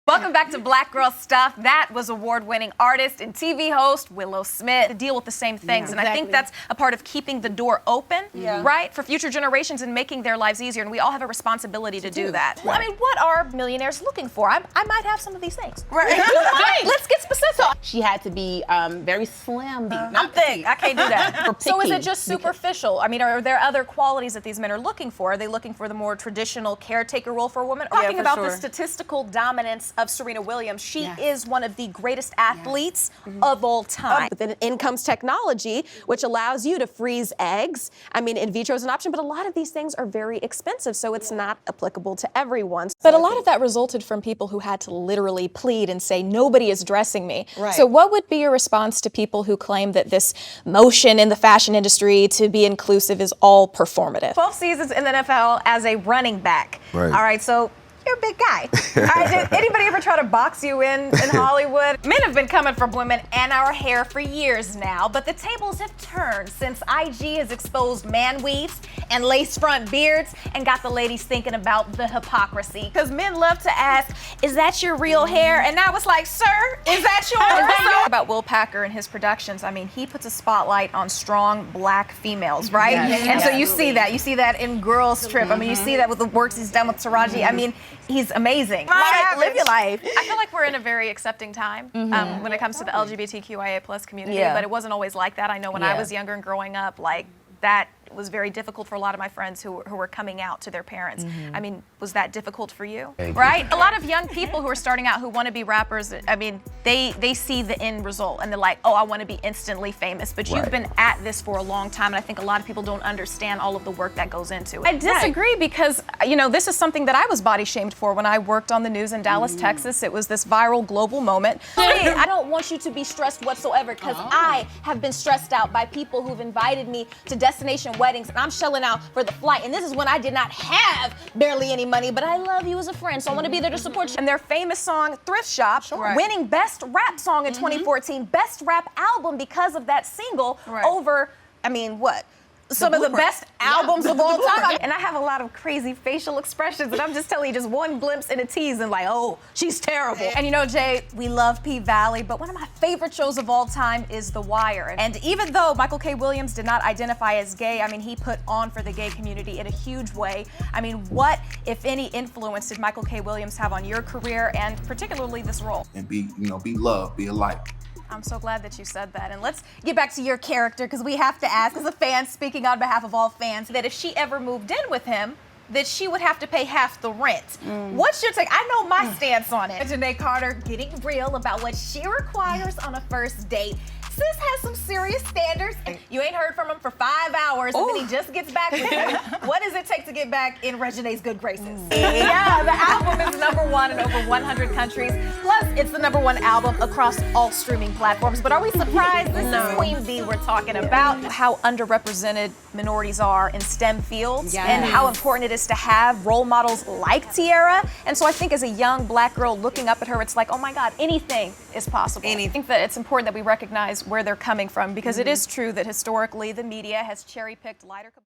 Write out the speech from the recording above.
Welcome back to Black Girl Stuff. That was award-winning artist and TV host Willow Smith to deal with the same things. And I think that's a part of keeping the door open, right, for future generations and making their lives easier. And we all have a responsibility to do that. Well, I mean, what are millionaires looking for? I might have some of these things. Right. Let's get specific. She had to be very slim. I'm thick. I can't do that. So is it just superficial? I mean, are there other qualities that these men are looking for? Are they looking for the more traditional caretaker role for a woman? Talking about the statistical dominance of Serena Williams, she is one of the greatest athletes of all time. But then in comes technology, which allows you to freeze eggs. I mean, in vitro is an option, but a lot of these things are very expensive, so it's not applicable to everyone. But a lot of that resulted from people who had to literally plead and say, nobody is dressing me. Right. So what would be your response to people who claim that this motion in the fashion industry to be inclusive is all performative? 12 seasons in the NFL as a running back. Right. All right, so you're a big guy. All right, did anybody ever try to box you in Hollywood? Men have been coming for women and our hair for years now, but the tables have turned since IG has exposed man weaves and lace front beards and got the ladies thinking about the hypocrisy. Because men love to ask, is that your real hair? And now it's like, sir, is that yours? About Will Packer and his productions, I mean, he puts a spotlight on strong black females, right? And so you see that. You see that in Girls Trip. I mean, you see that with the works he's done with Taraji. I mean, he's amazing. Live your life. I feel like we're in a very accepting time when it comes to the LGBTQIA plus community, but it wasn't always like that. I know when I was younger and growing up, like that was very difficult for a lot of my friends who were coming out to their parents. I mean, was that difficult for you? Right? A lot of young people who are starting out who want to be rappers, I mean, they see the end result and they're like, oh, I want to be instantly famous. But you've been at this for a long time, and I think a lot of people don't understand all of the work that goes into it. I disagree because, you know, this is something that I was body shamed for when I worked on the news in Dallas, Texas. It was this viral global moment. I don't want you to be stressed whatsoever because I have been stressed out by people who've invited me to destination weddings and I'm shelling out for the flight. And this is when I did not have barely any money, but I love you as a friend, so I want to be there to support you. And their famous song, Thrift Shop, winning Best Rap Song in 2014, Best Rap Album because of that single over, I mean, what? Some of the best albums of all time. And I have a lot of crazy facial expressions, and I'm just telling you, just one glimpse in a tease and like, oh, she's terrible. And you know, Jay, we love P Valley, but one of my favorite shows of all time is The Wire. And even though Michael K. Williams did not identify as gay, I mean, he put on for the gay community in a huge way. I mean, what, if any, influence did Michael K. Williams have on your career and particularly this role? And be loved, be a light. I'm so glad that you said that. And let's get back to your character, because we have to ask, as a fan speaking on behalf of all fans, that if she ever moved in with him, that she would have to pay half the rent. What's your take? I know my stance on it. Janae Carter getting real about what she requires on a first date. Sis has some serious standards. You ain't heard from him for 5 hours, and then he just gets back with you. What does it take to get back in Regine's good graces? Yeah, the album is #1 in over 100 countries. Plus, it's the #1 album across all streaming platforms. But are we surprised? This is Queen Bee we're talking about. How underrepresented minorities are in STEM fields and how important it is to have role models like Tiara. And so I think as a young black girl looking up at her, it's like, oh my God, anything is possible. I think that it's important that we recognize where they're coming from, because it is true that historically the media has cherry-picked lighter